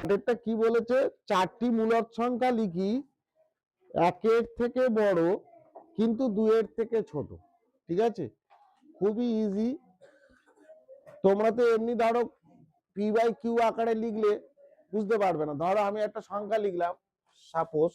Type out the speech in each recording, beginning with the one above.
এটা কি বলেছে, চারটি মূলদ সংখ্যা লিখি, একের থেকে বড় কিন্তু দুইয়ের থেকে ছোট। ঠিক আছে, খুবই ইজি। তোমরা তো এমনি ধরো পি বাই কিউ আকারে লিখলে বুঝতে পারবে না। ধরো আমি একটা সংখ্যা লিখলাম, সাপোজ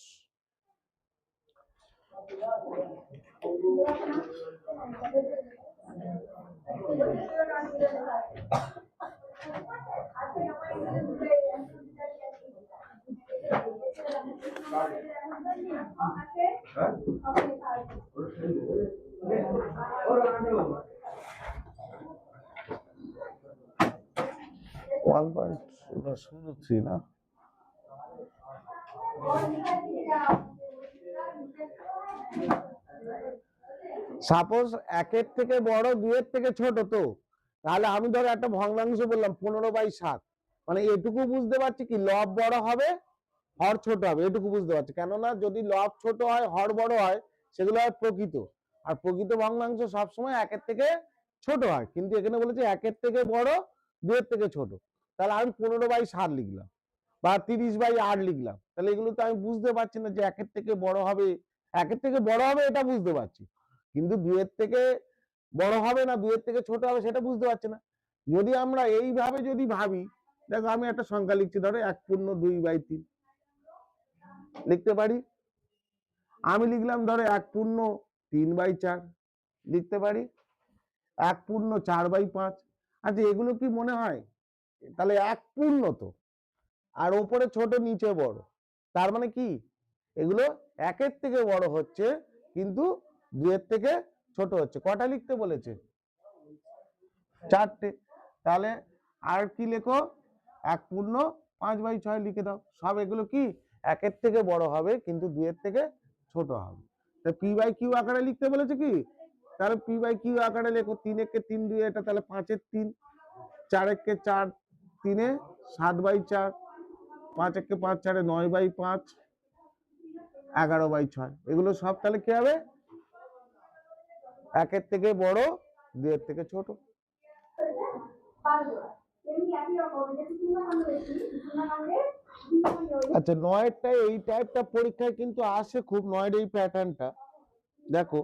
ওয়ান পয়েন্ট থ্রি না, সাপোজ একের থেকে বড় দুইয়ের থেকে ছোট, তো তাহলে আমি ধরো একটা ভগ্নাংশ বললাম 15/7, মানে এটুকু বুঝতে পারছি কি লব বড় হবে হর ছোট হবে, এটুকু বুঝতে পারছি। কেননা যদি লব ছোট হয় হর বড় হয় সেগুলো হয় প্রকৃত, আর প্রকৃত ভগ্নাংশ সবসময় একের থেকে ছোট হয়। কিন্তু এখানে বলেছে একের থেকে বড় দুইয়ের থেকে ছোট, তাহলে আমি 15/7 লিখলাম বা 30/8 লিখলাম, তাহলে এগুলো তো আমি বুঝতে পারছি না যে একের থেকে বড় হবে, একের থেকে বড় হবে এটা বুঝতে পারছি, কিন্তু দুইয়ের থেকে বড় হবে না দুইয়ের থেকে ছোট হবে সেটা বুঝতে পারছি না। যদি আমরা এইভাবে যদি ভাবি, দেখো আমি একটা সংখ্যা লিখছি, ধরো 1/2/3 লিখতে পারি। আমি লিখলাম ধরো 1/3/4 লিখতে পারি, 1/4/5। আচ্ছা এগুলো কি মনে হয়? তাহলে 1 তো, আর ওপরে ছোট নিচে বড়, তার মানে কি এগুলো একের থেকে বড় হচ্ছে কিন্তু দুইয়ের থেকে ছোট হচ্ছে। কটা লিখতে বলেছে? 4টে। তাহলে আর কি লেখো, 1/5/6 লিখে দাও। সব এগুলো কি একের থেকে বড় হবে কিন্তু দুইয়ের থেকে ছোট হবে। তা পি বাই কিউ আকারে লিখতে বলেছে কি, তাহলে পি বাই কিউ আকারে লেখো, 3 3 2, এটা তাহলে 5/3, 4 4 3 7/4, 5 5 4 9/5, 11/6। এগুলো সব তাহলে কি হবে, একের থেকে বড় দুইয়ের থেকে ছোট। আচ্ছা 9টা এই টাইপটা পরীক্ষায় কিন্তু আসে খুব, 9 এই প্যাটার্নটা দেখো,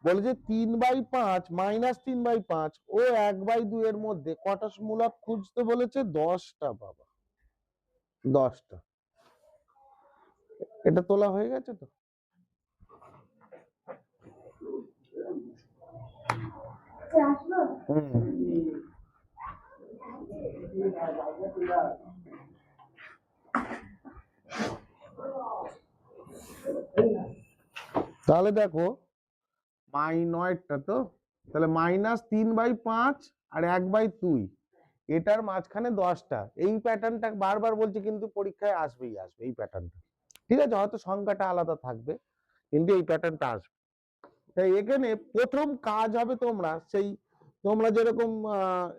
বলে যে 3/5 -3/5 ও 1/2 এর মধ্যে কটা মূলদ খুঁজতে বলেছে? 10টা বাবা, 10টা। এটা তোলা হয়ে গেছে তো? তাহলে দেখো 9টা তো, তাহলে -3/5 আর 1/2, এটার মাঝখানে 10টা। এই প্যাটার্নটা বারবার বলছি কিন্তু পরীক্ষায় আসবেই আসবে এই প্যাটার্নটা। ঠিক আছে, হয়তো সংখ্যাটা আলাদা থাকবে কিন্তু এই প্যাটার্নটা আসবে। তাই এখানে প্রথম কাজ হবে তোমরা সেই, তোমরা যেরকম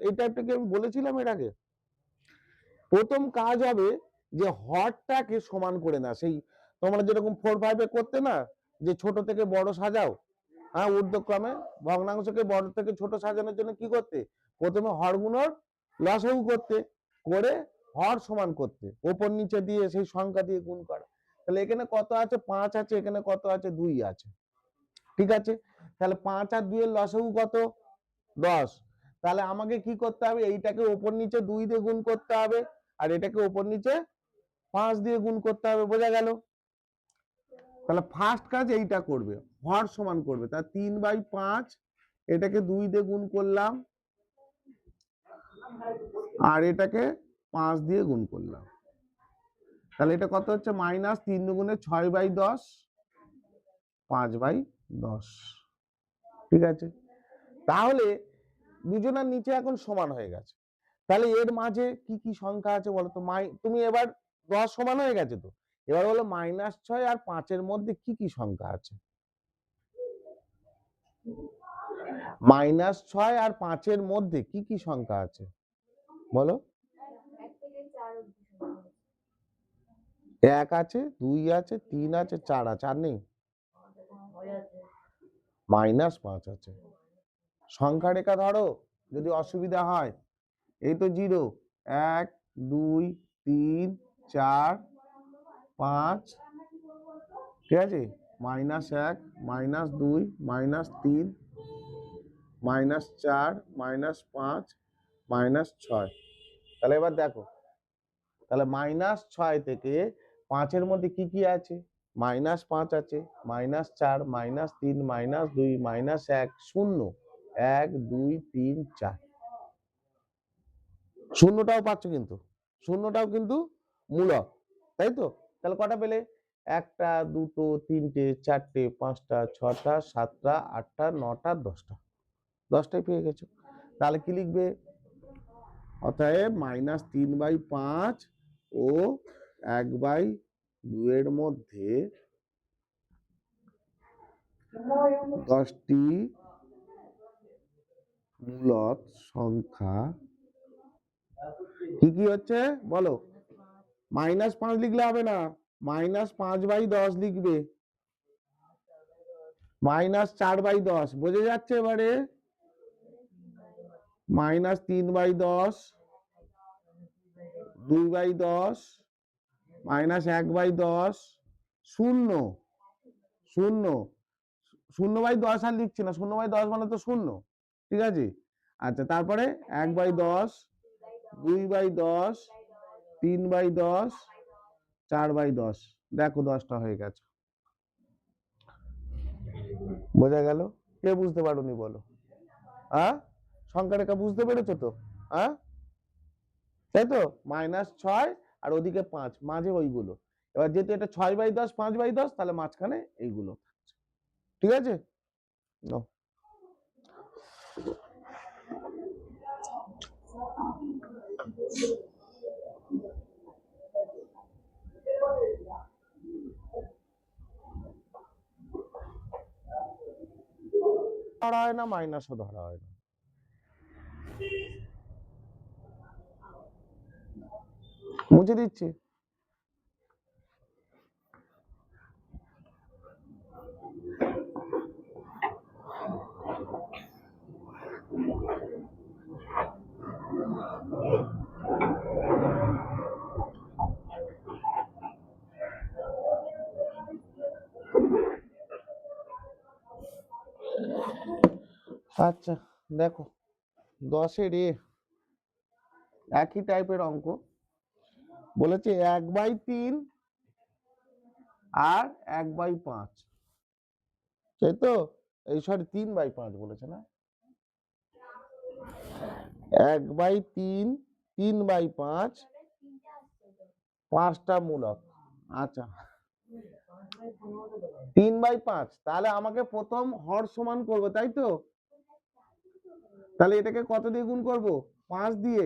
এই টাইপটাকে আমি বলেছিলাম এর আগে, প্রথম কাজ হবে যে হরটাকে সমান করে না। সেই তোমরা যেরকম 4/5 করতে না, যে ছোট থেকে বড় সাজাও, হ্যাঁ ঊর্ধ্বক্রমে, ভগ্নাংশকে বড় থেকে ছোট সাজানোর জন্য কি করতে, প্রথমে হরগুলোর লসাগু করতে, করে হর সমান করতে, ওপর নিচে দিয়ে সেই সংখ্যা দিয়ে গুণ করা। তাহলে এখানে কত আছে? 5 আছে, এখানে কত আছে? 2 আছে। ঠিক আছে, তাহলে 5 আর 2 এর লসাগু কত? 10। তাহলে আমাকে কি করতে হবে, এইটাকে ওপর নিচে 2 দিয়ে গুণ করতে হবে, আর এটাকে ওপর নিচে 5 দিয়ে গুণ করতে হবে। বোঝা গেল? তাহলে ফার্স্ট কাজ এইটা করবে, হর সমান করবে। তা 3/5 এটাকে 2 দিয়ে গুণ করলাম, আর এটাকে 5 দিয়ে গুণ করলাম। তাহলে এটা কত হচ্ছে? -3 দুগুণে 6/10, 5/10। ঠিক আছে, তাহলে দুজনের নিচে এখন সমান হয়ে গেছে। তাহলে এর মাঝে কি কি সংখ্যা আছে বলো তো? তুমি এবার 10 সমান হয়ে গেছে তো, এবার বলো -6 আর 5 এর মধ্যে কি কি সংখ্যা আছে? -6 আর 5 এর মধ্যে কি কি সংখ্যা আছে বলো? 1 আছে, 2 আছে, 3 আছে, 4 আছে, আর নেই? -5 আছে। সংখ্যা রেখা ধরো, যদি অসুবিধা হয়। এই তো 0, 1 2 3 4 5, ঠিক আছে, -1 -2 -3 -4 -5 -6। তাহলে এবার দেখো, তাহলে -6 থেকে 5-এর মধ্যে কি কি আছে? -5 আছে, -4 -3 -2 -1 0, 1 2 3 4, শূন্যটাও পাচ্ছ, কিন্তু শূন্যটাও কিন্তু মূলক, তাই তো? তাহলে কটা পেলে? 1টা 2টো 3টে 4টে 5টা 6টা 7টা 8টা 9টা 10টা, 10টাই পেয়ে গেছো। তাহলে কি লিখবে? অতএব -3/5 ও 1/2 এর মধ্যে 10টি মূলক সংখ্যা কি কি হচ্ছে বলো? -5 লিখলে হবে না, -5/10 লিখবে, -4/10, বোঝা যাচ্ছে এবারে? -3/10, 2/10, -1/10, 0, 0, 0/10 আর লিখছি না, 0/10 মানে তো 0, ঠিক আছে? আচ্ছা, তারপরে 1/10, 2/10, 3/10, 4/10, দেখো 10টা হয়ে গেছে। বোঝা গেল? কে বুঝতে পারোনি বলো? হ্যাঁ, সংখ্যা রেখা বুঝতে পেরেছো তো? হ্যাঁ, তাই তো? -6 আর ওদিকে 5, মাঝে ওইগুলো। এবার যেহেতু এটা 6/10 5/10, তাহলে মাঝখানে এইগুলো, ঠিক আছে? নাও। ধরা হয় না, মাইনাসও ধরা হয় না। মুছে দিচ্ছি। আচ্ছা, দেখো 10-এর একই টাইপের অঙ্ক বলেছে, 1/3 আর 1/5, তাই তো? এই সরি, 3/5 বলেছে না, 1/3, 3/5, 5টা মূলক। আচ্ছা, 3/5, তাহলে আমাকে প্রথম হর সমান করবো, তাই তো? তাহলে এটাকে কত দিয়ে গুণ করব? 5 দিয়ে।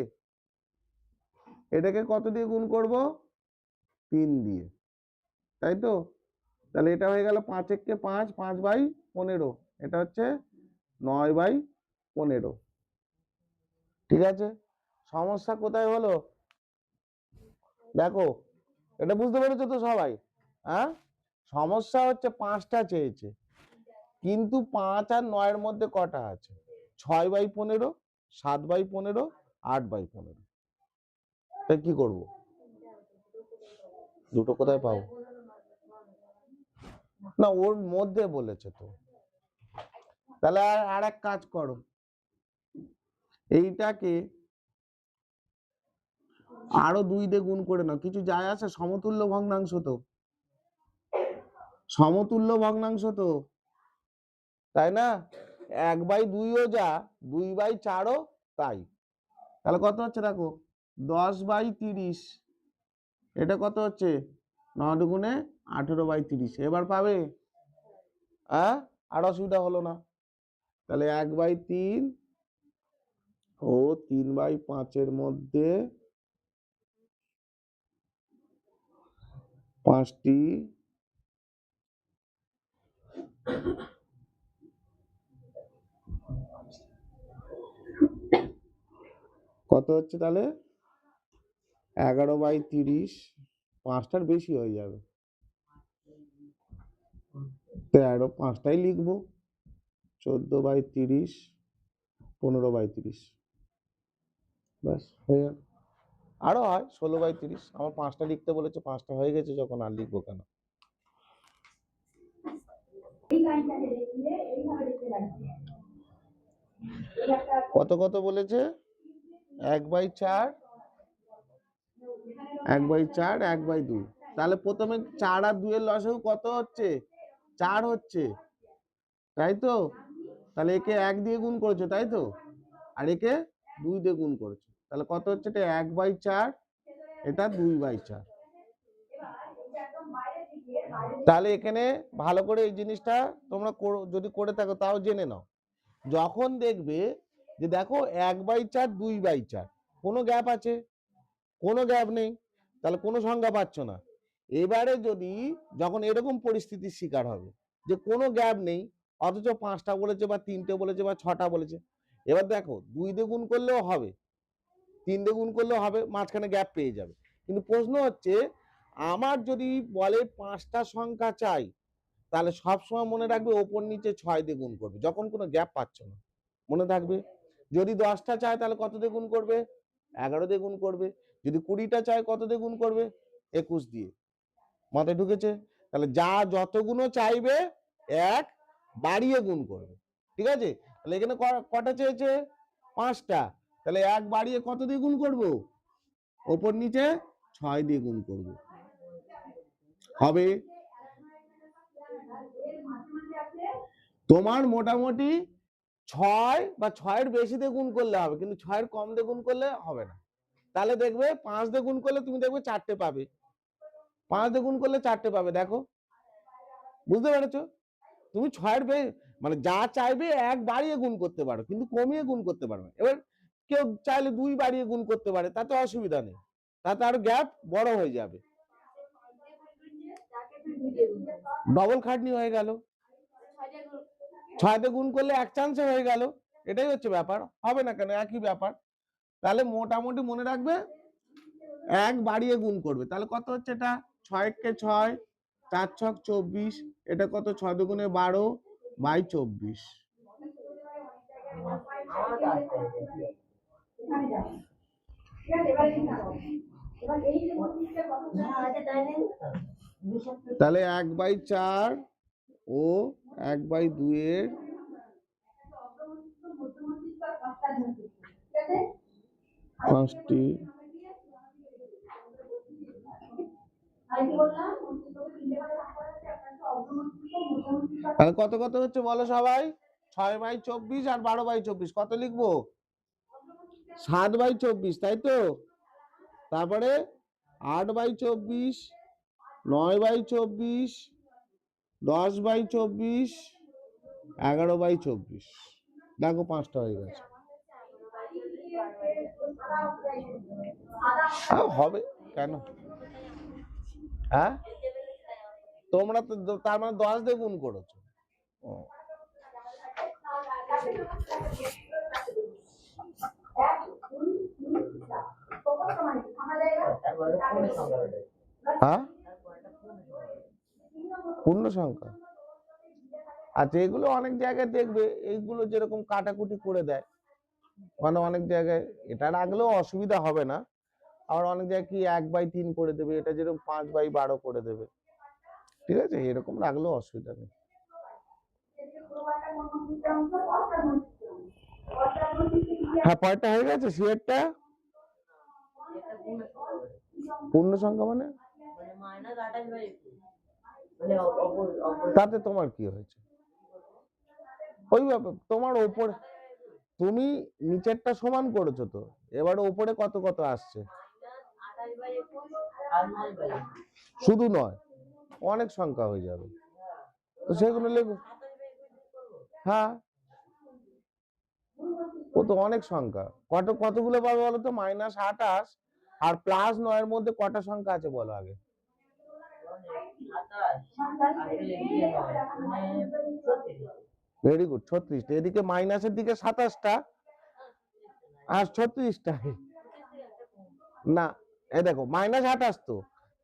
এটাকে কত দিয়ে গুণ করব? 3 দিয়ে, তাই তো? তাহলে এটা হয়ে গেল 5 একে 5, 5/15, এটা হচ্ছে 9/15, ঠিক আছে? সমস্যা কোথায় হলো দেখো, এটা বুঝতে পেরেছো তো সবাই? হ্যাঁ, সমস্যা হচ্ছে 5টা চেয়েছে, কিন্তু 5 আর 9-এর মধ্যে কটা আছে? 6/15, 7/15, 8/15। তাই কি করব? দুটো কোথায় পাবো? না, ওর মধ্যে বলেছে তো। তাহলে আর এক কাজ করো, এইটাকে আরো 2 দিয়ে গুণ করে নাও, কিছু যায় আসে? সমতুল্য ভগ্নাংশ তো, সমতুল্য ভগ্নাংশ তো, তাই না? 1/2ও যা, 2/4ও তাই। তাহলে কত হচ্ছে দেখো, 10/30, এটা কত হচ্ছে? 9 দুগুণে 18/30, এবার পাবে? আর অসুবিধা হলো না। তাহলে 1/3 ও 3/5-এর মধ্যে 5টি কত হচ্ছে তাহলে? 11/30, 5টার বেশি হয়ে যাবে, 13, 5টাই লিখবো, 14/30, 15/30, ব্যাস হয়ে গেল। আরো হয় 16/30। আমার 5টা লিখতে বলেছে, 5টা হয়ে গেছে যখন, আর লিখবো কেন? কত কত বলেছে? 1/4, 1/4, 1/2। তাহলে প্রথমে 4 আর 2 এর লসাগু কত হচ্ছে? 4 হচ্ছে, তাই তো? তাহলে একে 1 দিয়ে গুণ করেছো, তাই তো? আর একে 2 দিয়ে গুণ করেছো, তাহলে কত হচ্ছে? এটা 1/4, এটা 2/4। তাহলে এখানে ভালো করে এই জিনিসটা তোমরা যদি করে থাকো তাও জেনে নাও। যখন দেখবে যে দেখো 1/4, 2/4, কোনো গ্যাপ আছে? কোনো গ্যাপ নেই, তাহলে কোনো সংখ্যা পাচ্ছ না। এবারে যদি যখন এরকম পরিস্থিতির শিকার হবে যে কোনো গ্যাপ নেই, অথচ 5টা বলেছে বা 3টে বলেছে বা 6টা বলেছে, এবার দেখো 2 দিয়ে গুণ করলেও হবে, 3 দিয়ে গুণ করলেও হবে, মাঝখানে গ্যাপ পেয়ে যাবে। কিন্তু প্রশ্ন হচ্ছে, আমার যদি বলে 5টা সংখ্যা চাই, তাহলে সবসময় মনে রাখবে ওপর নিচে 6 দিয়ে গুণ করবে, যখন কোনো গ্যাপ পাচ্ছ না, মনে থাকবে। যদি 10টা চায় তাহলে কত দিয়ে গুণ করবে? 11 দিয়ে গুণ করবে। যদি 20টা চায় কত দিয়ে গুণ করবে? 21 দিয়ে। মাথায় ঢুকেছে? তাহলে যা যতগুলো চাইবে 1 বাড়িয়ে গুণ করবে, ঠিক আছে? তাহলে এখানে কটা চেয়েছে? 5টা। তাহলে 1 বাড়িয়ে কত দিয়ে গুণ করব? ওপর নিচে 6 দিয়ে গুণ করব, হবে। তোমার মোটামুটি 6 বা 6-এর বেশি দিয়ে গুণ করলে হবে, কিন্তু 6-এর কম দিয়ে গুণ করলে হবে না। তাহলে দেখবে 5 দিয়ে গুণ করলে তুমি দেখবে 4টে পাবে, 5 দিয়ে গুণ করলে 4টে পাবে। দেখো, বুঝতে পেরেছো? তুমি 6-এর মানে যা চাইবে 1 বাড়িয়ে গুণ করতে পারো, কিন্তু কমিয়ে গুণ করতে পারবে না। এবার কেউ চাইলে 2 বাড়িয়ে গুণ করতে পারে, তাতে অসুবিধা নেই, তাতে আরো গ্যাপ বড় হয়ে যাবে, ডবল খাটনি হয়ে গেল। 6 দিয়ে গুণ করলে 1 চান্সে হয়ে গেল, এটাই হচ্ছে ব্যাপার। হবে না কেন? একই ব্যাপার। তাহলে মোটামুটি মনে রাখবে 1 বাড়িয়ে গুণ করবে। তাহলে কত হচ্ছে? এটা 6 6, 4 6 24, এটা কত? 6 দুগুণে 12/24। তাহলে 1/4 ও 1/2 এর 5টি তাহলে কত কত হচ্ছে বলো সবাই? 6/24 আর 12/24। কত লিখবো? 7/24, তাই তো? তারপরে 8/24, 9/24, 10/24, 11/24। দেখো 5টা হয়ে গেছে। হবে কেন? হ্যাঁ, তোমরা তো তার মানে 10 দিয়ে গুণ করেছো। হ্যাঁ, পূর্ণ সংখ্যা। আচ্ছা, এগুলো অনেক জায়গায় দেখবে, এইগুলো যেরকম কাটাকুটি করে দেয়, মানে অনেক জায়গায় এটা রাখলেও অসুবিধা হবে না। আর অনেক জায়গায় কি 1/3 করে দেবে, এটা যেরকম 5/12 করে দেবে, ঠিক আছে? এরকম রাখলেও অসুবিধা নেই। হ্যাঁ, পরেরটা হয়ে গেছে। সিএরটা পূর্ণ সংখ্যা মানে তাতে তোমার কি হয়েছে? ওই ব্যাপার, তোমার ওপর তুমি নিচেরটা সমান করেছো তো, এবার ওপরে কত কত আসছে? শুধু নয়, অনেক সংখ্যা হয়ে যাবে, তো সেগুলো লেখো। হ্যাঁ, ও তো অনেক সংখ্যা। কতগুলো পাবে বলো তো? -28 আর +9 এর মধ্যে কটা সংখ্যা আছে বলো আগে? ভেরি গুড, 36টা। এদিকে মাইনাসের দিকে 27টা আর 36টা। না, এই দেখো -28 তো,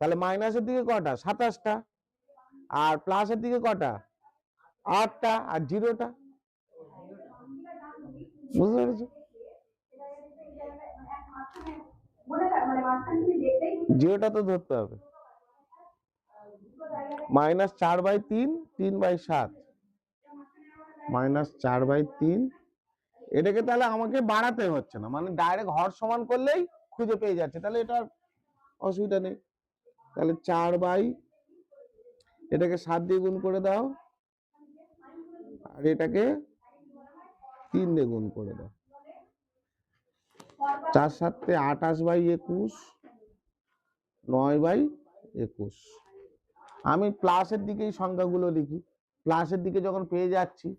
তাহলে মাইনাসের দিকে কটা? 27টা। আর প্লাসের দিকে কটা? 8টা। আর 0টা। বুঝতে পেরেছো? জিরোটা তো ধরতে হবে। -4/3 3/7 -4/3। এটাকে তাহলে আমাকে বাড়াতে হচ্ছে না, মানে ডাইরেক্ট হর সমান করলেই খুঁজে পেয়ে যাচ্ছে, তাহলে এটা অসুবিধা নেই। তাহলে 4 এটাকে 7 দিয়ে গুণ করে দাও, আর এটাকে 3 দিয়ে গুণ করে দাও। 4 7 28/21, 9/21। আমি প্লাসের দিকেই সংখ্যাগুলো লিখি, প্লাসের দিকে যখন পেয়ে যাচ্ছি।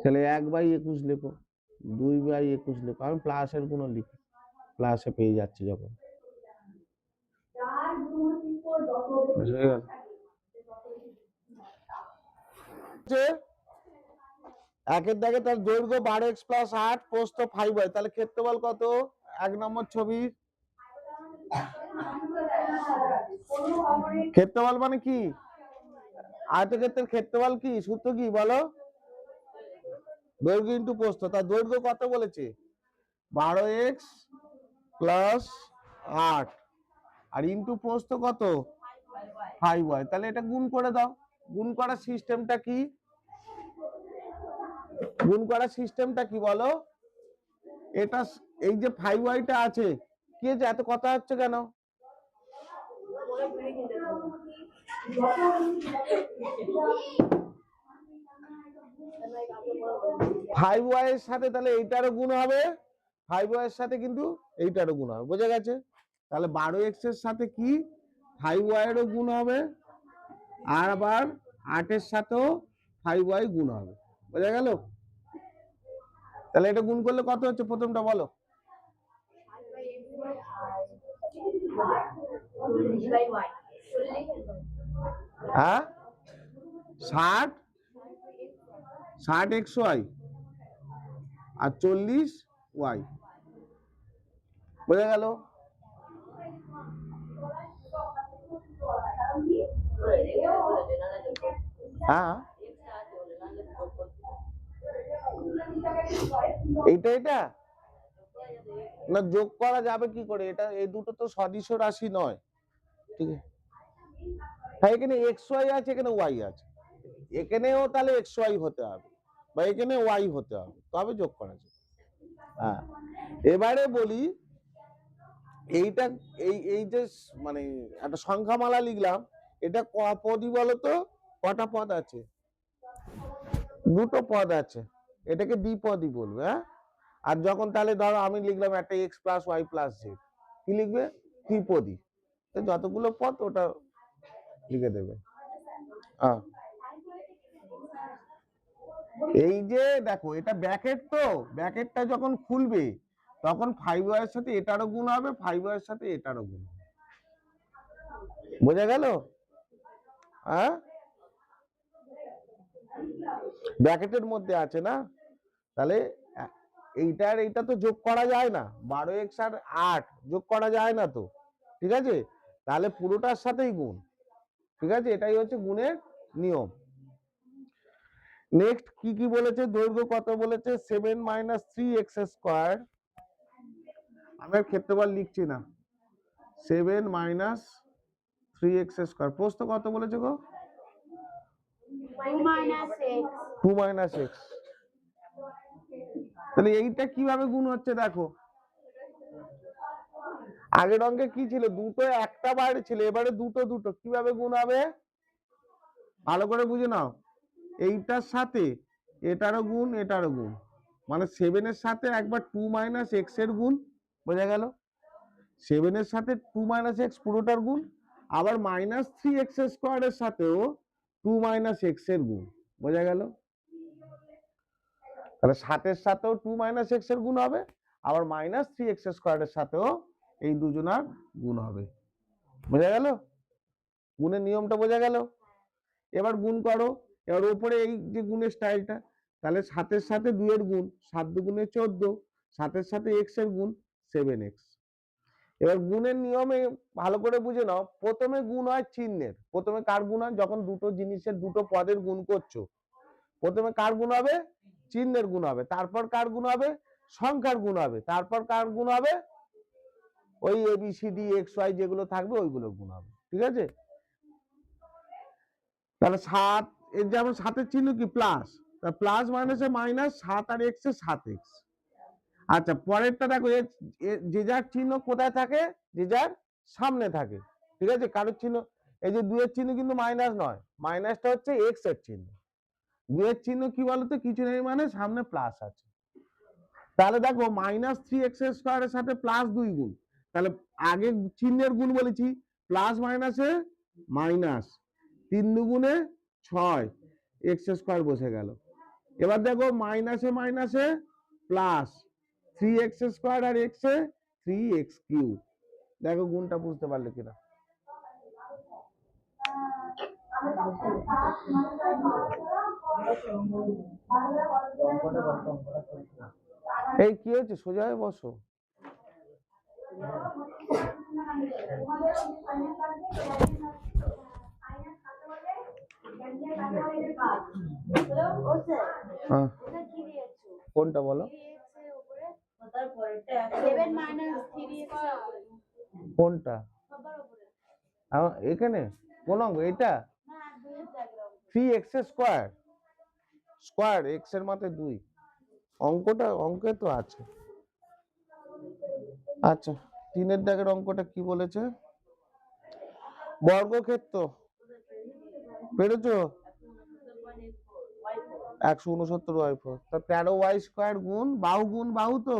তাহলে 1/21 লেখো, 2/21 লেখো। আমি প্লাসের গুণ লিখি, প্লাসে পেয়ে যাচ্ছি যখন। একের দাগে তার দৈর্ঘ্য 12x + 8, প্রস্থ 5y, তাহলে ক্ষেত্রফল কত? 1 নম্বর ছবি। ক্ষেত্রফল মানে কি? আয়তক্ষেত্রের ক্ষেত্রফল কি? সূত্র কি বলো? দৈর্ঘ্য ইন্টু প্রস্থ। তার দৈর্ঘ্য কত বলেছে? 12x + 8, আর ইন্টু প্রস্থ কত? 5y। তাহলে এটা গুণ করে দাও। গুণ করার সিস্টেমটা কি? গুণ করার সিস্টেমটা কি বলো? এটা এই যে 5y আছে, কি যে এত কথা হচ্ছে কেন? 5y এর সাথে তাহলে এইটারও গুণ হবে, 5y এর সাথে কিন্তু এইটারও গুণ হবে, বোঝা গেছে? তাহলে 12x এর সাথে কি 5y এরও গুণ হবে, আর আবার 8 এর সাথেও 5y গুণ হবে, বোঝা গেল? তাহলে এটা গুণ করলে কত হচ্ছে প্রথমটা বলো? হ্যাঁ, 60xy আর 40y, বোঝা গেল? হ্যাঁ, এটা না যোগ করা যাবে কি করে? এটা এই দুটো তো সদিশ রাশি নয়, ঠিক আছে? হ্যাঁ, এখানে xy আছে, এখানে y আছে, এখানেও তাহলে xy হতে হবে বা এখানে y হতে হবে, তবে যোগ করা যাবে। হ্যাঁ, এবারে বলি, এইটা এই যে মানে একটা সংখ্যামালা লিখলাম, এটা পদই বলতো? কটা পদ আছে? দুটো পদ আছে, এটাকে দ্বিপদী বলবে। হ্যাঁ, আর যখন তাহলে ধরো আমি লিখলাম একটা x + y + z, কি লিখবে? ত্রিপদী। যতগুলো পদ ওটা লিখে দেবে। এই যে দেখো, এটা ব্র্যাকেট, তো ব্র্যাকেটটা যখন খুলবে তখন 5y এর সাথে এটারও গুণ হবে, 5y এর সাথে এটারও গুণ, বোঝা গেল? হ্যাঁ, ব্র্যাকেটের মধ্যে আছে না, তাহলে এইটার এইটা তো যোগ করা যায় না, 12x আর 8 যোগ করা যায় না তো, ঠিক আছে? তাহলে পুরোটার সাথেই গুণ, ঠিক আছে? এটাই হচ্ছে গুণের নিয়ম। নেক্সট কি কি বলেছে? দৈর্ঘ্য কত বলেছে? 7 - 3x²। আমি আর ক্ষেত্রফল লিখছি না, 7 - 3x²। প্রস্থ কত বলেছে গো? 2 - x। তাহলে এইটা কিভাবে গুণ হচ্ছে দেখো, আগের অঙ্কে কি ছিল? দুটো একটা বাইরে ছিল, এবারে দুটো দুটো, কিভাবে গুণ হবে? ভালো করে বুঝে নাও, এইটার সাথে এটারও গুণ, এটারও গুণ, মানে 7 এর সাথে একবার 2 - x এর গুণ, বোঝা গেল? 7 এর সাথে 2 - x পুরোটার গুণ, আবার -3x² এর সাথেও 2 - x এর গুণ, বোঝা গেল? তাহলে 7 এর সাথেও 2 - x এর গুণ হবে, আবার -3x² এর সাথেও এই দুজনার গুণ হবে, বোঝা গেল? গুণের নিয়মটা বোঝা গেল? এবার গুণ করো, এবার উপরে এই যে গুণের স্টাইলটা, তাহলে 7 এর সাথে 2 এর গুণ, 7 × 2 = 14, 7 এর সাথে x এর গুণ 7x। এবার গুণের নিয়মে ভালো করে বুঝে নাও, প্রথমে গুণ হয় চিহ্নের। প্রথমে কার গুণ হয়? যখন দুটো জিনিসের দুটো পদের গুণ করছো, প্রথমে কার গুণ হবে? চিহ্নের গুণ হবে। তারপর কার গুণ হবে? সংখ্যার গুণ হবে। তারপর কার গুণ হবে? ওই ABCD XY যেগুলো থাকবে ওইগুলো গুণ হবে। ঠিক আছে? তাহলে 7 এর যেমন 7-এর চিহ্ন কি? প্লাস। প্লাস মাইনাসে মাইনাস, 7 আর x এ 7x। আচ্ছা, পরেরটা দেখো, যে যার চিহ্ন কোথায় থাকে? যে যার সামনে থাকে। ঠিক আছে? কারোর চিহ্ন, এই যে 2 এর চিহ্ন কিন্তু মাইনাস নয়, মাইনাসটা হচ্ছে x এর চিহ্ন। 2 এর চিহ্ন কি বলতো? কিছু নেই, মানে সামনে প্লাস আছে। তাহলে দেখো -3x² এর সাথে +2 গুণ, তাহলে আগে চিহ্নের গুণ বলেছি, প্লাস মাইনাসে মাইনাস, 3 দুগুণে 6, x² বসে গেল। এবার দেখো মাইনাসে মাইনাসে প্লাস, 3x² আর x এ 3x³। দেখো গুণটা বুঝতে পারলে কিনা। এই কি হচ্ছে? সোজা হয়ে বসো। কোনটা বলো? কোনটা? এখানে কোন অঙ্ক? এটা 3x² স্কয়ার, x এর মাথায় 2। অঙ্কটা অঙ্কে তো আছে। আচ্ছা, 3-এর দাগের অঙ্কটা কি বলেছে? বর্গক্ষেত্র পেরেছো? 169y4, তা 13y² গুণ বাহু গুণ বাহু, তো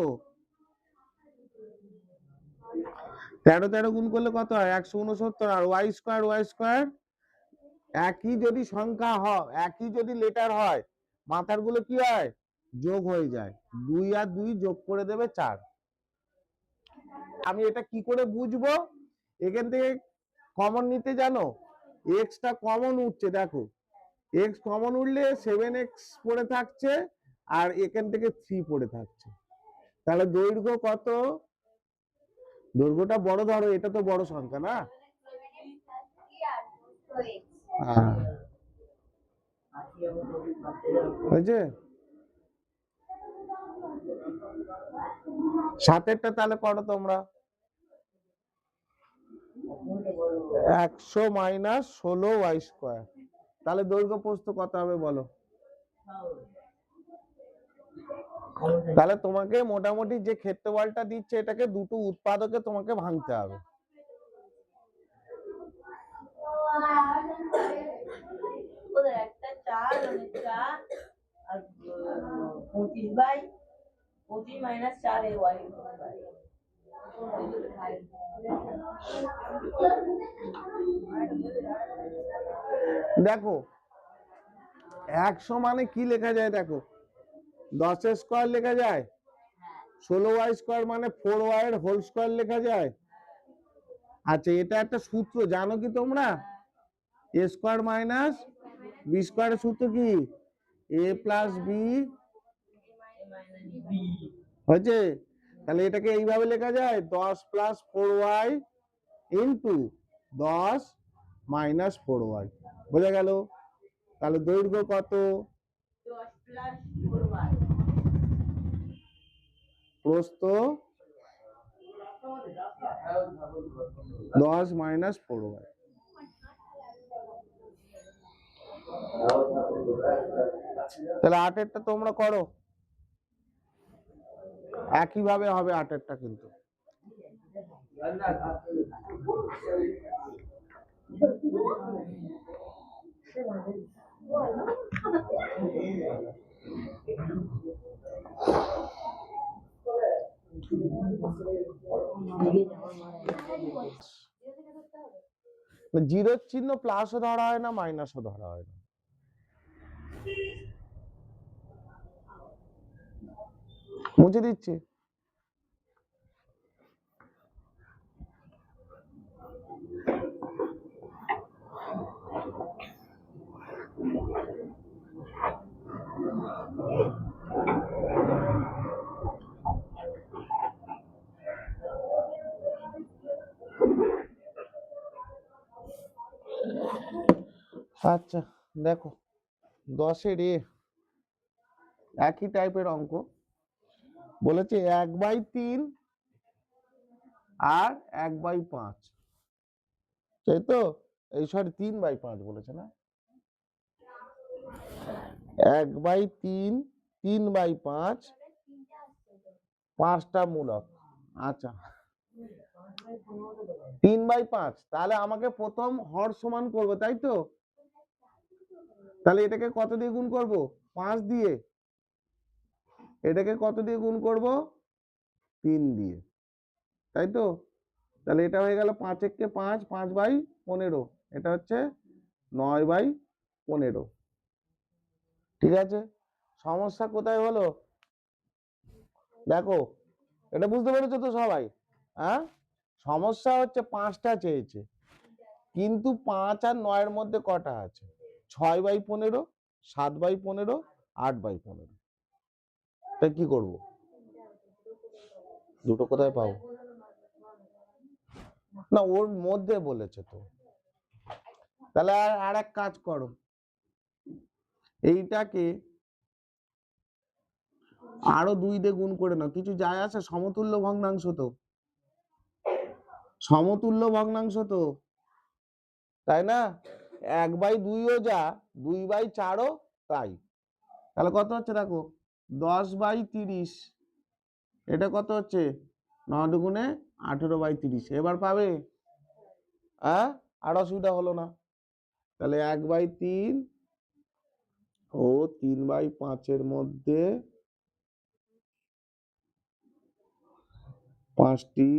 13 গুণ করলে কত হয়? 169। আর y² একই যদি সংখ্যা হয়, একই যদি লেটার হয়, মাথার গুলো কি হয়? যোগ হয়ে যায়। 2 আর 2 যোগ করে দেবে 4। আমি এটা কি করে বুঝবো? এখান থেকে কমন নিতে জানো, এক্সটা কমন উঠছে, দেখো এক্স কমন উঠলে 7x পড়ে থাকছে, আর এখান থেকে 3 পড়ে থাকছে। তাহলে দৈর্ঘ্য কত? দৈর্ঘ্যটা বড় ধরো, এটা তো বড় সংখ্যা না? হয়েছে? 7-এরটা তাহলে করো তোমরা। 100 মাইনাস 16y², তাহলে দৈর্ঘ্য প্রস্থ কত হবে বলো? তাহলে তোমাকে মোটামুটি যে ক্ষেত্রফলটা দিচ্ছে, এটাকে দুটো উৎপাদকে তোমাকে ভাঙতে হবে। একটা 4 মানে 4 আর 25/25 মাইনাস 4 এর y। দেখো 100 মানে কি লেখা যায়? দেখো 10 লেখা যায়, 16y² মানে 4y এর হোল স্কয়ার লেখা যায়। আচ্ছা, এটা একটা সূত্র জানো কি তোমরা? a² মাইনাস b² এর সূত্র কি? a প্লাস b হয়েছে? তাহলে এটাকে এইভাবে লেখা যায়, 10 plus 4y into 10 minus 4y। বোঝা গেল? তাহলে দৈর্ঘ্য কত? 10 প্লাস 4y, প্রস্থ 10 মাইনাস 4y। তাহলে 8-এরটা তোমরা করো, একইভাবে হবে 8-এরটা কিন্তু। জিরোর চিহ্ন প্লাসও ধরা হয় না, মাইনাসও ধরা হয় না। মুছে দিচ্ছি। আচ্ছা দেখো 10-এর একই টাইপের অঙ্ক বলেছে 1/3 আর 1/5, তাই তো? এই সরি 3/5 বলেছে না, 1/3, 3/5, 5টা মূলক। আচ্ছা 3/5, তাহলে আমাকে প্রথম হর সমান করবো, তাই তো? তাহলে এটাকে কত দিয়ে গুণ করব? 5 দিয়ে। এটাকে কত দিয়ে গুণ করব? 3 দিয়ে, তাই তো? তাহলে এটা হয়ে গেল 5 একে 5, 5/15, এটা হচ্ছে 9/15। ঠিক আছে, সমস্যা কোথায় হলো দেখো, এটা বুঝতে পেরেছো তো সবাই? হ্যাঁ, সমস্যা হচ্ছে 5টা চেয়েছে, কিন্তু 5 আর 9 এর মধ্যে কটা আছে? 6/15, 7/15, 8/15। তাই কি করব? দুটো কোথায় পাবো? না, ওর মধ্যে বলেছে তো। তাহলে আর এক কাজ করো, এইটাকে আরো 2 দিয়ে গুণ করে নাও, কিছু যায় আসে? সমতুল্য ভগ্নাংশ তো, সমতুল্য ভগ্নাংশ তো, তাই না? 1/2ও যা, 2/4ও তাই। তাহলে কত হচ্ছে দেখো, 10/30, এটা কত হচ্ছে? 9 দুগুণে 18/30। এবার পাবে? হ্যাঁ, আর অসুবিধা হলো না। তাহলে 1/3 ও 3/5 মধ্যে 5টি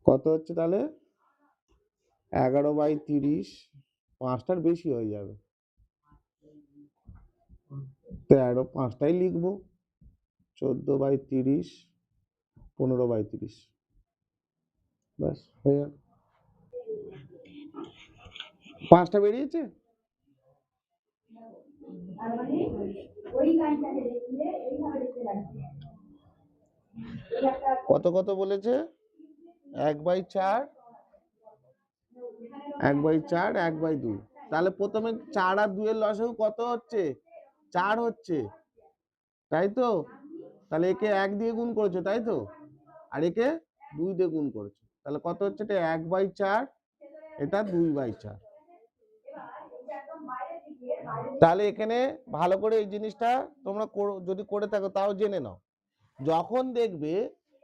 কত হচ্ছে তাহলে? 11/30, 5টার বেশি হয়ে যাবে, 13, 5টাই লিখবো, 14/30, 15/30, ব্যাস হয়ে গেল। 5টা বেরিয়েছে। কত কত বলেছে? 1/4, 1/4, 1/2। তাহলে প্রথমে 4 আর 2 এর লসাগু কত হচ্ছে? 4 হচ্ছে, তাই তো? তাহলে একে 1 দিয়ে গুণ করেছো, তাই তো? আর একে 2 দিয়ে গুণ করেছো, তাহলে কত হচ্ছে? এটা 1/4, এটা 2/4। তাহলে এখানে ভালো করে এই জিনিসটা তোমরা যদি করে থাকো তাও জেনে নাও, যখন দেখবে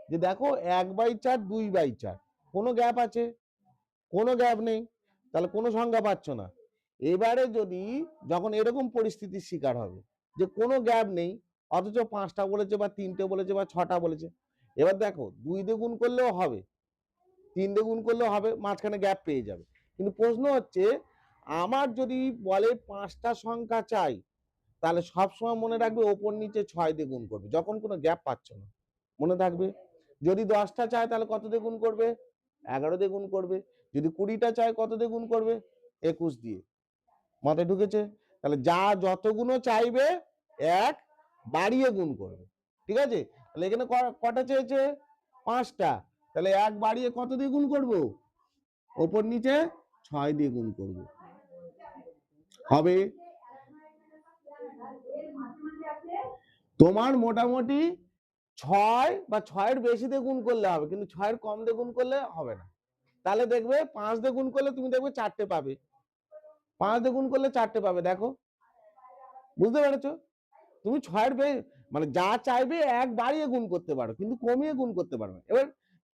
যে দেখো 1/4, 2/4, কোনো গ্যাপ আছে? কোনো গ্যাপ নেই, তাহলে কোনো সংখ্যা পাচ্ছ না। এবারে যদি যখন এরকম পরিস্থিতির শিকার হবে যে কোনো গ্যাপ নেই, অথচ 5টা বলেছে বা 3টে বলেছে বা 6টা বলেছে, এবার দেখো 2 দিয়ে গুণ করলেও হবে, 3 দিয়ে গুণ করলেও হবে, মাঝখানে গ্যাপ পেয়ে যাবে। কিন্তু প্রশ্ন হচ্ছে, আমার যদি বলে 5টা সংখ্যা চাই, তাহলে সবসময় মনে রাখবে ওপর নিচে 6 দিয়ে গুণ করবে, যখন কোনো গ্যাপ পাচ্ছ না, মনে থাকবে। যদি 10টা চায় তাহলে কত দিয়ে গুণ করবে? 11 দিয়ে গুণ করবে। যদি 20টা চায় কত দিয়ে গুণ করবে? 21 দিয়ে। মাথায় ঢুকেছে? তাহলে যা যতগুলো চাইবে 1 বাড়িয়ে গুণ করবে, ঠিক আছে? তাহলে এখানে কটা চেয়েছে? 5টা, তাহলে 1 বাড়িয়ে কত দিয়ে গুণ করব? ওপর নিচে 6 দিয়ে গুণ করব, হবে। তোমার মোটামুটি 6 বা 6-এর বেশি দিয়ে গুণ করলে হবে, কিন্তু 6-এর কম দিয়ে গুণ করলে হবে না। তাহলে দেখবে 5 দিয়ে গুণ করলে তুমি দেখবে 4টে পাবে, 5 দিয়ে গুণ করলে 4টে পাবে, দেখো বুঝতে পেরেছো? তুমি 6-এর মানে যা চাইবে 1 বাড়িয়ে গুণ করতে পারো, কিন্তু কমিয়ে গুণ করতে পারবে। এবার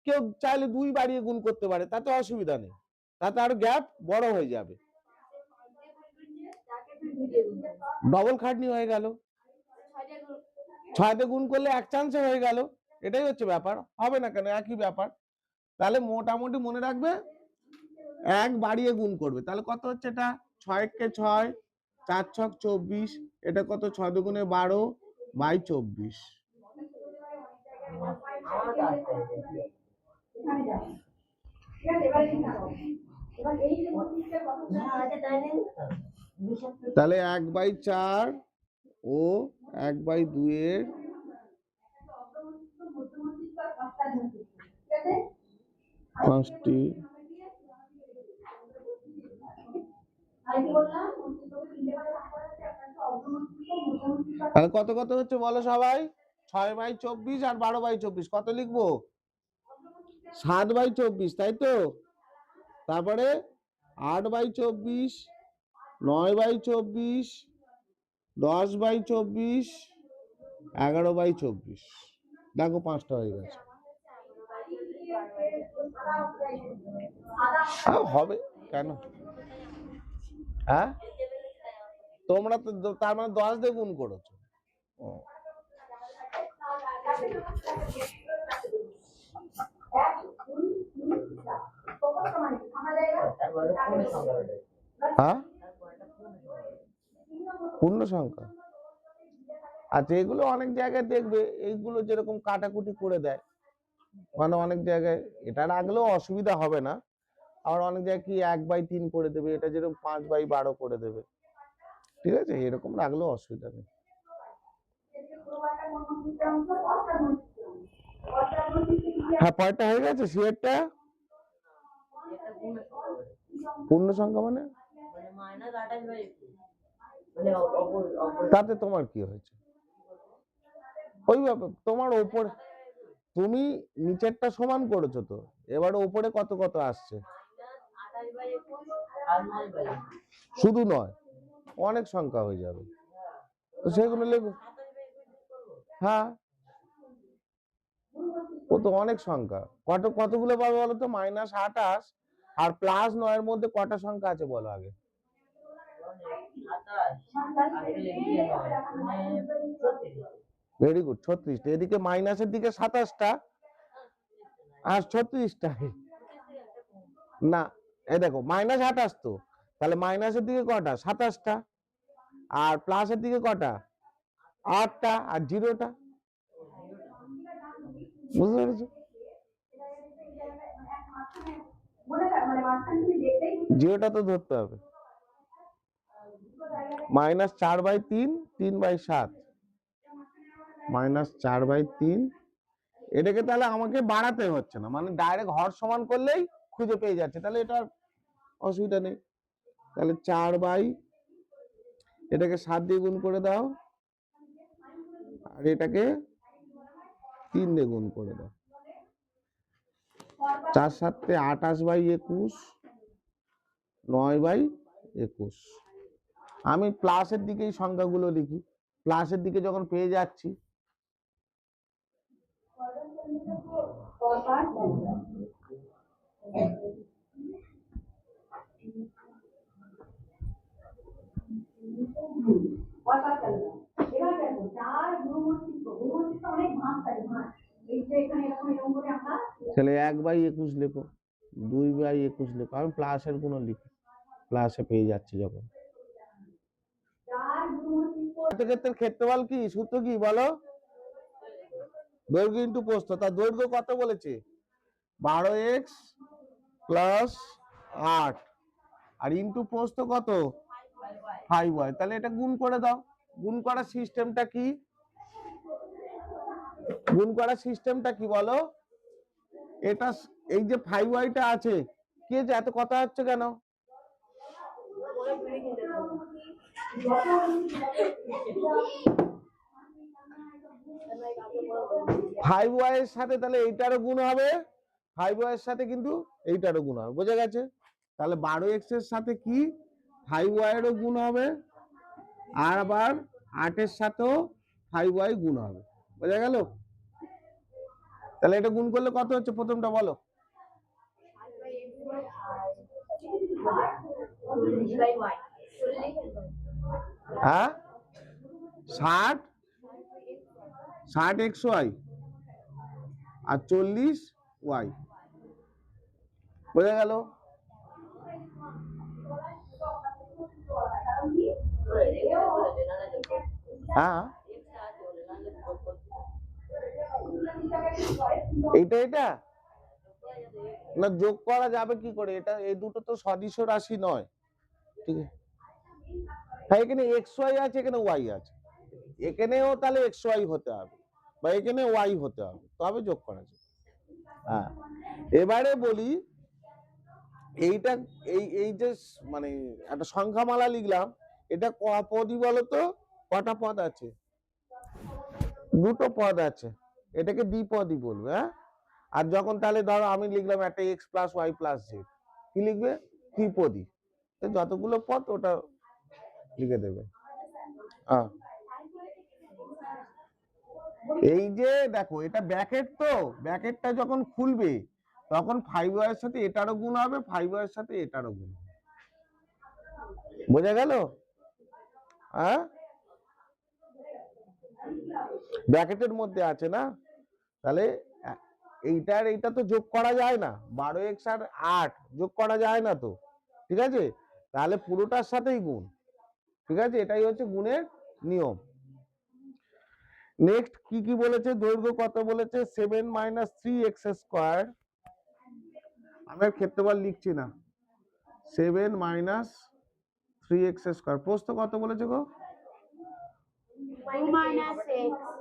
কেউ চাইলে 2 বাড়িয়ে গুণ করতে পারে, তাতে অসুবিধা নেই, তাতে আর গ্যাপ বড় হয়ে যাবে, ডবল খাটনি হয়ে গেল। 6 দিয়ে গুণ করলে 1 চান্সে হয়ে গেল, এটাই হচ্ছে ব্যাপার, হবে না কেন? একই ব্যাপার। তাহলে মোটামুটি মনে রাখবে 1 বাড়িয়ে গুণ করবে, তাহলে কত হচ্ছে? এটা 6 একে 6, 4 ছক 24, এটা কত? 6 দুগুণে 12/24। তাহলে 1/4 ও 1/2 এর 5টি তাহলে কত কত হচ্ছে বলো সবাই? 6/24 আর 12/24 কত লিখবো? 7/24, তাই তো? তারপরে 8/24, 9/24, 10/24, 11/24। দেখো 5টা হয়ে গেছে। হবে কেন? হ্যাঁ, তোমরা তো তার মানে 10 দিয়ে গুণ করেছো। হ্যাঁ, পূর্ণ সংখ্যা। আচ্ছা, এগুলো অনেক জায়গায় দেখবে এইগুলো যেরকম কাটাকুটি করে দেয়, মানে অনেক জায়গায় এটা রাখলেও অসুবিধা হবে না, আর অনেক জায়গায় কি 1/3 করে দেবে, এটা যেরকম 5/12 করে দেবে, ঠিক আছে? এরকম রাখলেও অসুবিধা নেই। হ্যাঁ, পয়েন্টটা হয়ে গেছে। সিএরটা পূর্ণ সংখ্যা মানে তাতে তোমার কি হয়েছে? ওই তোমার ওপরে তুমি নিচেরটা সমান করেছো তো, এবার ওপরে কত কত আসছে? শুধু নয়, অনেক সংখ্যা হয়ে যাবে, তো সেগুলো লেখো। হ্যাঁ, ও তো অনেক সংখ্যা। কতগুলো পাবে বলো তো? -28 আর +9 মধ্যে কটা সংখ্যা আছে বলো আগে? ভেরি গুড, 36টা। এদিকে মাইনাসের দিকে 27টা আর 36টা না, এই দেখো -28 তো, তাহলে মাইনাসের দিকে কটা? 27টা। আর প্লাসের দিকে কটা? 8টা। আর 0টা। বুঝতে পেরেছো? 0টা তো ধরতে হবে। -4/3, 3/7, -4/3। এটাকে তাহলে আমাকে বাড়াতে হচ্ছে না, মানে ডাইরেক্ট হর সমান করলেই খুঁজে পেয়ে যাচ্ছে, তাহলে এটা অসুবিধা নেই। তাহলে 4 এটাকে 7 দিয়ে গুণ করে দাও, আর এটাকে 3 দিয়ে গুণ করে দাও। 4 7 28/21, 9/21। আমি প্লাসের দিকেই সংখ্যাগুলো লিখি, প্লাসের দিকে যখন পেয়ে যাচ্ছি। তাহলে 1/21 লেখো, 2/21 লেখো। আমি প্লাসের গুলো লিখি, প্লাসে পেয়ে যাচ্ছি যখন। ক্ষেত্রফল কি, সূত্র কি বলো? দৈর্ঘ্য ইন্টু প্রস্থ। তার দৈর্ঘ্য কত বলেছে? 12x + 8, আর ইন্টু প্রস্থ কত? 5y। তাহলে এটা গুণ করে দাও। গুণ করার সিস্টেমটা কি? গুণ করার সিস্টেমটা কি বলো? এটা এই যে 5y-টা আছে, কি যে এত কথা হচ্ছে কেন? 5y এর সাথে তাহলে এইটারও গুণ হবে, 5y এর সাথে কিন্তু এইটারও গুণ হবে। বোঝা গেছে? তাহলে 12x এর সাথে কি 5y এরও গুণ হবে, আর আবার 8 এর সাথেও 5y গুণ হবে। বোঝা গেল? তাহলে এটা গুণ করলে কত হচ্ছে প্রথমটা বলো? হ্যাঁ, 60xy আর 40y। বোঝা গেল? হ্যাঁ, এটা না যোগ করা যাবে কি করে? এটা এই দুটো তো সদিশ রাশি নয়, ঠিক আছে? হ্যাঁ, এখানে xy আছে, এখানে y আছে, এখানেও তাহলে xy হতে হবে, বা এখানে y হতে হবে, তবে যোগ করা যাবে। হ্যাঁ, এবারে বলি এইটা এই যে মানে একটা সংখ্যামালা লিখলাম, এটা পদই বলতো? কটা পদ আছে? দুটো পদ আছে, এটাকে দ্বিপদী বলবে। হ্যাঁ, আর যখন তাহলে ধরো আমি লিখলাম একটা X plus Y plus Z, কি লিখবে? ত্রিপদী। যতগুলো পদ ওটা লিখে দেবে। এই যে দেখো, এটা ব্র্যাকেট, তো ব্র্যাকেটটা যখন খুলবে তখন 5y এর সাথে এটারও গুণ হবে, 5y এর সাথে এটারও গুণ হবে। বোঝা গেল? হ্যাঁ, ব্র্যাকেটের মধ্যে আছে না, তাহলে এইটার এইটা তো যোগ করা যায় না, 12x আর 8 যোগ করা যায় না তো, ঠিক আছে? তাহলে পুরোটার সাথেই গুণ, ঠিক আছে? এটাই হচ্ছে গুণের নিয়ম। নেক্সট কি কি বলেছে? দৈর্ঘ্য কত বলেছে? 7 - 3x স্কয়ার। আমি আর ক্ষেত্রফল লিখছি না। 7 - 3x স্কয়ার। প্রস্থ কত বলেছে গো?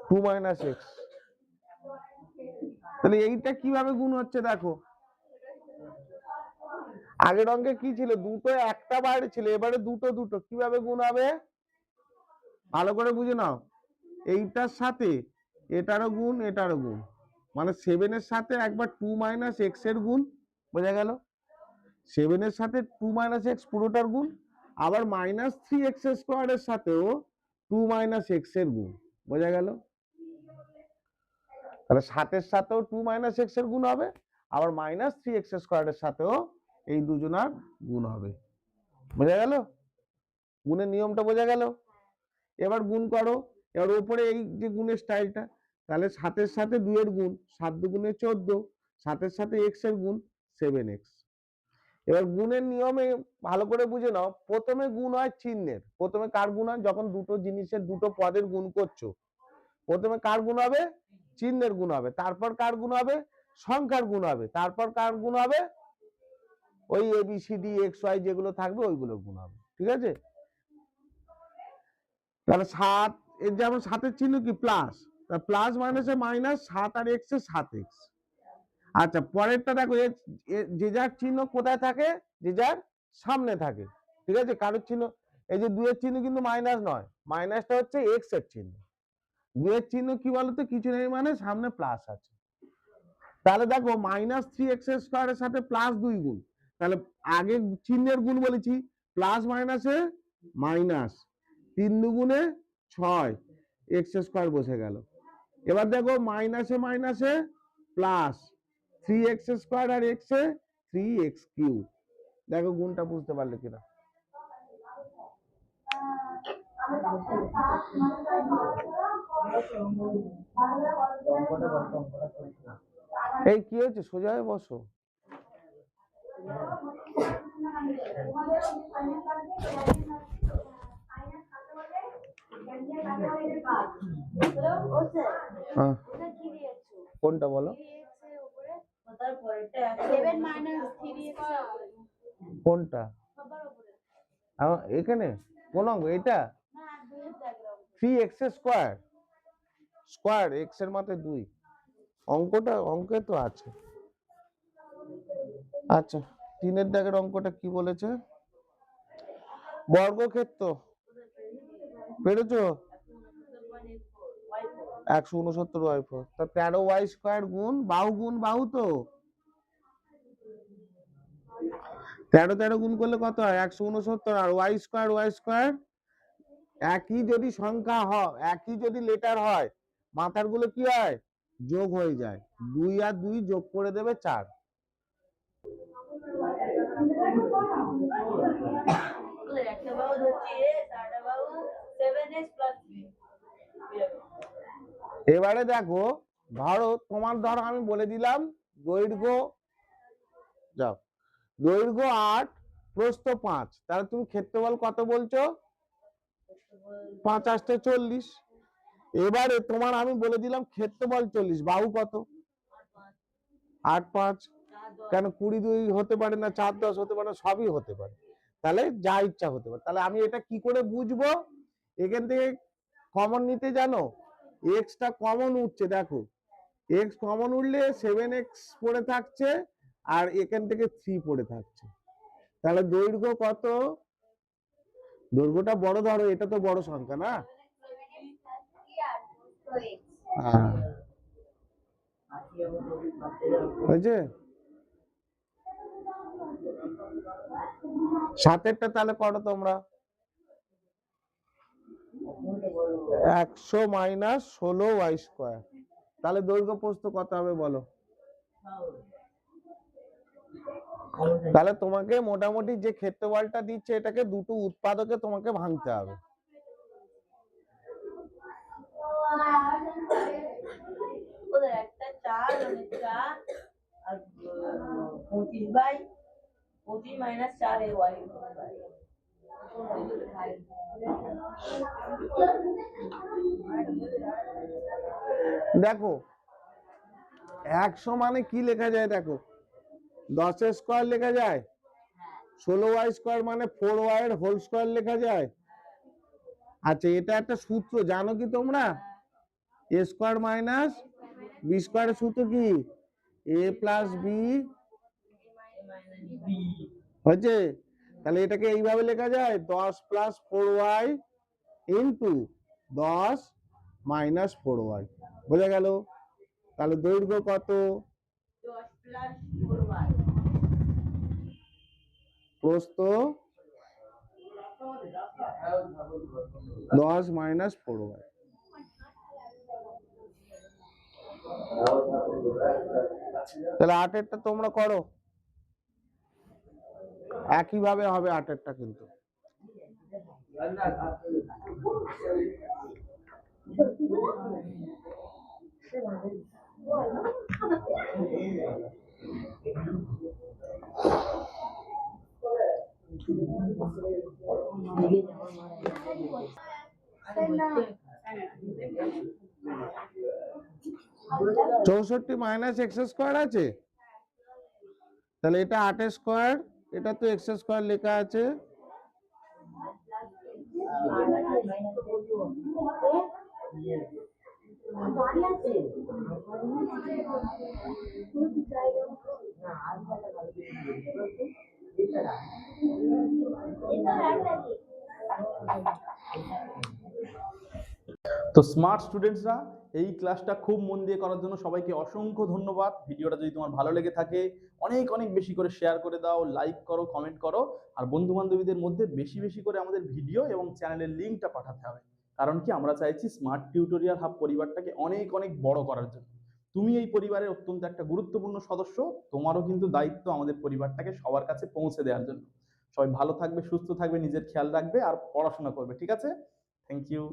2 - x। তাহলে এইটা কিভাবে গুণ হচ্ছে দেখো, আগের অঙ্কে কি ছিল? দুটো একটা বাইরে ছিল, এবারে দুটো দুটো, কিভাবে গুণ হবে? ভালো করে বুঝে নাও, এইটার সাথে এটারও গুণ, এটারও গুণ, মানে 7 এর সাথে একবার 2 - x এর গুণ, বোঝা গেল? 7 এর সাথে 2 - x পুরোটার গুণ, আবার -3x স্কয়ারের সাথেও 2 - x এর গুণ, বোঝা গেল? তাহলে 7 এর সাথেও 2 - x এর গুণ হবে, আবার -3x স্কয়ারের সাথেও এই দুজনার গুণ হবে, বোঝা গেল? গুণের নিয়মটা বোঝা গেল? এবার গুণ করো, এবার উপরে এই যে গুণের স্টাইলটা, তাহলে 7 এর সাথে 2 এর গুণ, 7 × 2 = 14, 7 এর সাথে x এর গুণ 7x। এবার গুণের নিয়মে ভালো করে বুঝে নাও, প্রথমে গুণ হয় চিহ্নের। প্রথমে কার গুণ হয়? যখন দুটো জিনিসের দুটো পদের গুণ করছো, প্রথমে কার গুণ হবে? চিহ্নের গুণ হবে। তারপর কার গুণ হবে? সংখ্যার গুণ হবে। তারপর কার গুণ হবে? ওই ABCD XY যেগুলো থাকবে ওইগুলোর গুণ হবে, ঠিক আছে? তাহলে 7, এর যেমন 7 এর চিহ্ন কি? প্লাস, প্লাস মাইনাসে মাইনাস, 7 আর x এ 7x। আচ্ছা, পরেরটা দেখো, যে যার চিহ্ন কোথায় থাকে? যে যার সামনে থাকে, ঠিক আছে? কারোর চিহ্ন, এই যে 2 এর চিহ্ন কিন্তু মাইনাস নয়, মাইনাসটা হচ্ছে x এর চিহ্ন। 2 এর চিহ্ন কি বলতো? কিছু নেই, মানে সামনে প্লাস আছে। তাহলে দেখো -3x স্কয়ারের সাথে +2 গুণ, তাহলে আগে চিহ্নের গুণ বলেছি, প্লাস মাইনাসে মাইনাস, 3 দুগুণে 6, x স্কয়ার বসে গেল। এবার দেখো মাইনাসে মাইনাসে প্লাস, 3x স্কয়ার আর x এ 3x কিউব। দেখো গুণটা বুঝতে পারলে কিনা? এই কি হচ্ছে? সোজা হয়ে বসো। কোনটা বলো? কোনটা? এখানে কোন অঙ্ক এটা? 3x স্কয়ার, স্কয়ার x এর মাথায় 2, অঙ্কটা অঙ্কে তো আছে। আচ্ছা, 3 এর দাগের অঙ্কটা কি বলেছে? বর্গক্ষেত্র পেরেছো? 169y4, তা 13y² গুণ বাহু গুণ বাহু, তো 13 13 গুণ করলে কত হয়? 169, আর y² একই যদি সংখ্যা হয়, একই যদি লেটার হয়, মাথার গুলো কি হয়? যোগ হয়ে যায়। 2 আর 2 যোগ করে দেবে 4। এবারে দেখো, ধরো ধরো আমি বলে দিলাম দৈর্ঘ্য, যাও, দৈর্ঘ্য 8, প্রস্থ 5, তাহলে তুমি ক্ষেত্রফল কত বলছো? 5 × 8 = 40। এবারে তোমার আমি বলে দিলাম ক্ষেত্রফল 40, বাহু কত? 8 × 5, কেন 22 হতে পারে না, 4 × 10 হতে পারে না, সবই হতে পারে, তাহলে যা ইচ্ছা হতে পারে। তাহলে আমি এটা কি করে বুঝবো? এখান থেকে কমন নিতে জানো, এক্সটা কমন উঠছে, দেখো এক্স কমন উঠলে 7x পড়ে থাকছে আর এখান থেকে 3 পড়ে থাকছে। তাহলে দৈর্ঘ্য কত? দৈর্ঘ্যটা বড় ধরো, এটা তো বড় সংখ্যা না? হয়েছে? সাতেরটা তাহলে করো তোমরা। 100 মাইনাস 16y²। তাহলে দৈর্ঘ্য প্রস্থ কত হবে বলো? তাহলে তোমাকে মোটামুটি যে ক্ষেত্রফলটা দিচ্ছে এটাকে দুটো উৎপাদকে তোমাকে ভাঙতে হবে। দেখো 100 মানে কি লেখা যায়? দেখো 10 লেখা যায়, 16y² মানে 4y এর হোল স্কয়ার লেখা যায়। আচ্ছা, এটা একটা সূত্র জানো কি তোমরা? a² মাইনাস b² এর সূত্র কি? a প্লাস বি হয়েছে? তাহলে এটাকে এইভাবে লেখা যায় 10 plus 4y into 10 minus 4y। বোঝা গেল? তাহলে দৈর্ঘ্য কত? 10 প্লাস 4y, প্রস্থ 10 মাইনাস 4y। তাহলে 8এরটা তোমরা করো, একইভাবে হবে 8এরটা কিন্তু। চৌষট্টি মাইনাস x² আছে, তাহলে এটা 8² এটা তো x² লেখা আছে। তো স্মার্ট স্টুডেন্টসরা এই ক্লাসটা খুব মন দিয়ে করার জন্য সবাইকে অসংখ্য ধন্যবাদ। ভিডিওটা যদি তোমার ভালো লেগে থাকে অনেক অনেক বেশি করে শেয়ার করে দাও, লাইক করো, কমেন্ট করো, আর বন্ধু বান্ধবীদের মধ্যে বেশি বেশি করে আমাদের ভিডিও এবং চ্যানেলের লিঙ্কটা পাঠাতে হবে। কারণ কি, আমরা চাইছি স্মার্ট টিউটোরিয়াল হাব পরিবারটাকে অনেক অনেক বড় করার জন্য। তুমি এই পরিবারের অত্যন্ত একটা গুরুত্বপূর্ণ সদস্য, তোমারও কিন্তু দায়িত্ব আমাদের পরিবারটাকে সবার কাছে পৌঁছে দেওয়ার জন্য। সবাই ভালো থাকবে, সুস্থ থাকবে, নিজের খেয়াল রাখবে আর পড়াশোনা করবে, ঠিক আছে? Thank you.